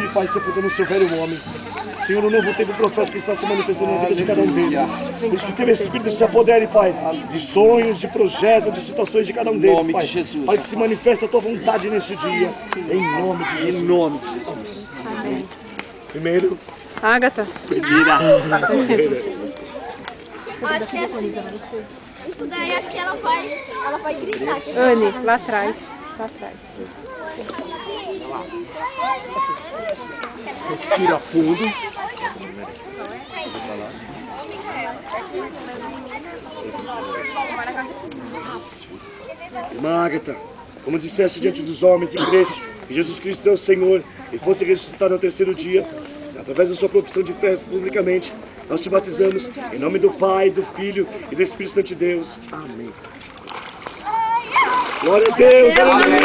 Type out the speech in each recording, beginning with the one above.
dele, Pai, sepultando o seu velho homem. Senhor, o novo tempo profético que está se manifestando na vida de cada um deles. Por isso que teu Espírito se apodere, Pai, de sonhos, de projetos, de situações de cada um deles, Pai. Pai, que se manifesta a tua vontade neste dia. Em nome de Jesus. Em nome de Jesus. Amém. Primeiro. Ágata. Primeira. Acho que é isso daí, acho que ela vai gritar. Anne, lá atrás. Lá atrás. Respira fundo. Irmã Ágata, como disseste diante dos homens e creste que Jesus Cristo é o Senhor e fosse ressuscitado ao terceiro dia, através da sua profissão de fé publicamente, nós te batizamos em nome do Pai, do Filho e do Espírito Santo de Deus. Amém. Glória a Deus, aleluia!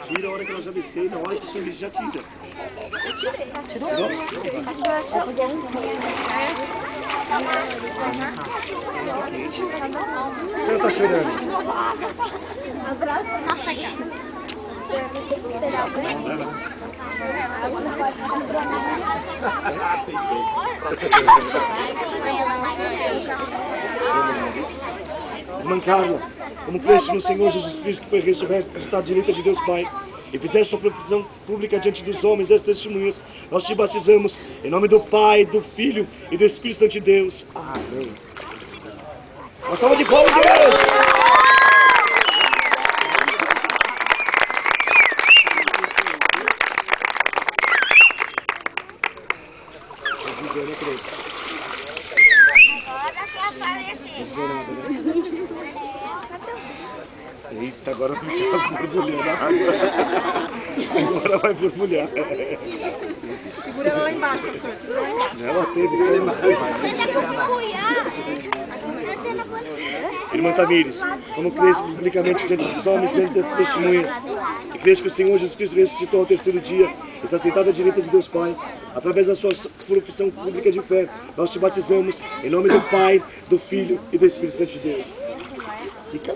Tira a hora que ela já descer e na hora que subir já tira. Tirou? Ela tá chorando. Abraça nossa cara. Irmã Carla, como creste no Senhor Jesus Cristo, que foi ressurreto, que está à direita de Deus Pai, e fizeste sua profissão pública diante dos homens, das testemunhas, nós te batizamos em nome do Pai, do Filho e do Espírito Santo de Deus. Amém. Uma salva de palmas, igreja! Eita, agora vai borbulhando. Agora vai borbulhar. Segura ela lá embaixo, pastor. Segura ela lá embaixo. Ela teve que ir Irmã Tamires, como crês publicamente diante dos homens e diante das testemunhas, e crês que o Senhor Jesus Cristo ressuscitou ao terceiro dia, está sentado à direita de Deus Pai, através da sua profissão pública de fé, nós te batizamos em nome do Pai, do Filho e do Espírito Santo de Deus. Fica...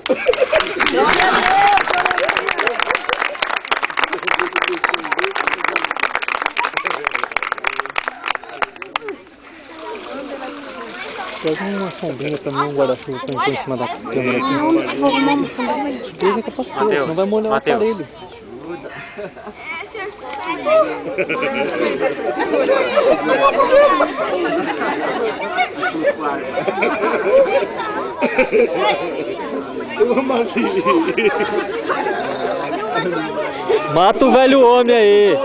Pega uma sombrinha também, um guarda-chuva pra pôr em cima da câmera aqui. Deixa que é pastor, senão vai molhar o aparelho. Mata o velho homem aí.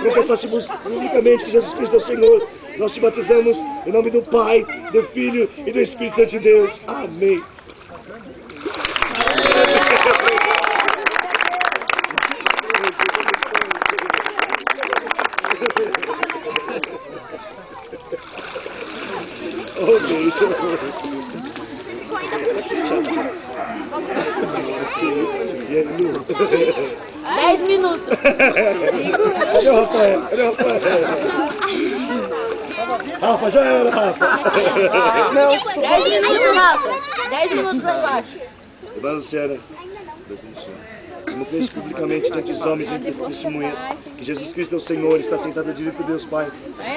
Professamos publicamente que Jesus Cristo é o Senhor. Nós te batizamos em nome do Pai, do Filho e do Espírito Santo de Deus. Amém. Oh, beijo. 10 minutos. Cadê o Rafael? Cadê o Rafael? Rafa, já era, Rafa. Não. 10 minutos, Rafa. 10 minutos lá embaixo. Irmã Luciana, como crês publicamente diante dos homens e diante das testemunhas, que Jesus Cristo é o Senhor, está sentado à direita de Deus Pai,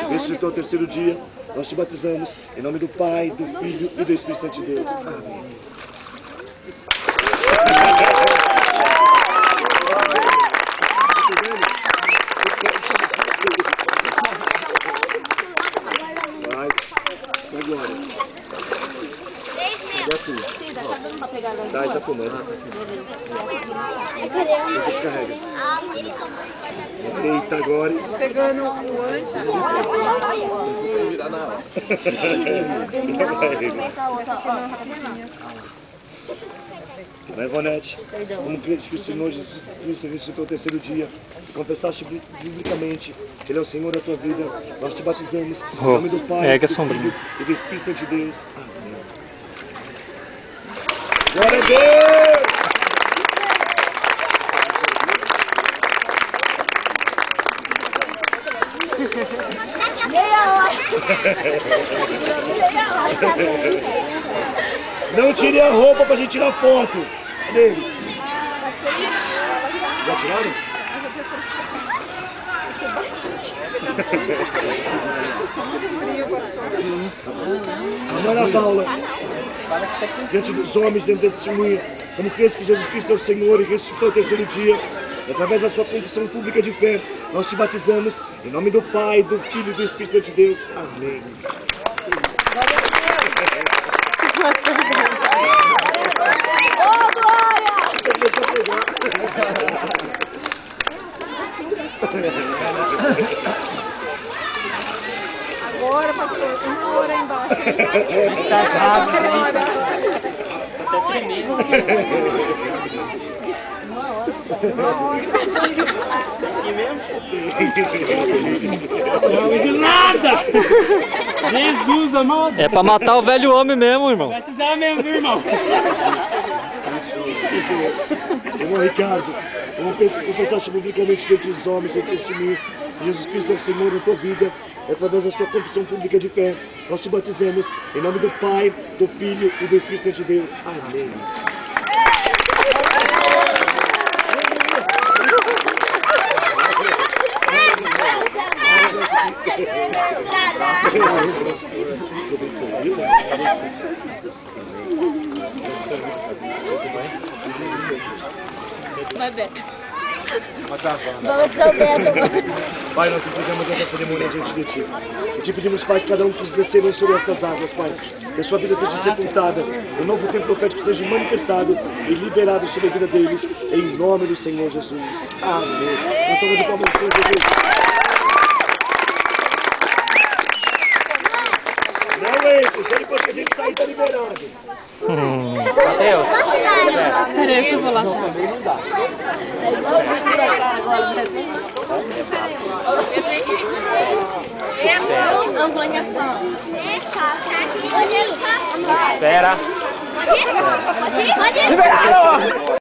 e ressuscitou ao terceiro dia, nós te batizamos em nome do Pai, do Filho e do Espírito Santo de Deus. Amém. Vai agora. 3 minutos. Tá dando pra pegar lá? Tá, ele tá fumando. Você descarrega. Eita, agora. Pegando o antes. Vai, Ivonete. Como crentes que o Senhor Jesus Cristo ressuscitou o terceiro dia, e confessaste publicamente que Ele é o Senhor da tua vida, nós te batizamos em nome do Pai, do Filho e do Espírito Santo de Deus. Amém. Glória a Deus! Meia hora. Não tirem a roupa pra gente tirar foto deles. Já tiraram? Ana Paula, diante dos homens, diante da testemunha, como crês que Jesus Cristo é o Senhor e ressuscitou ao terceiro dia, e através da sua confissão pública de fé, nós te batizamos em nome do Pai, do Filho e do Espírito Santo de Deus. Amém. Agora, pastor, 1 hora embaixo. Casado, gente. Até tremendo. Não vejo nada! Jesus, amado! É pra matar o velho homem mesmo, irmão. Batizar mesmo, viu, irmão? Irmão Ricardo, vamos confessar publicamente diante dos homens, diante dos testemunhas, Jesus Cristo é o Senhor da tua vida, e através da sua confissão pública de fé, nós te batizamos em nome do Pai, do Filho e do Espírito Santo de Deus. Amém. Vai ver. Pai, nós entregamos essa cerimônia diante de Ti. E te pedimos, Pai, que cada um que descerem sobre estas águas, Pai, que a sua vida seja sepultada, o novo tempo profético seja manifestado e liberado sobre a vida deles, em nome do Senhor Jesus. Amém. Uma salva de palmas ao Senhor Jesus. Não entre, só depois que a gente sair está liberado. Mateus. Peraí, deixa eu vou lá. Também não dá. Espera. Liberaram!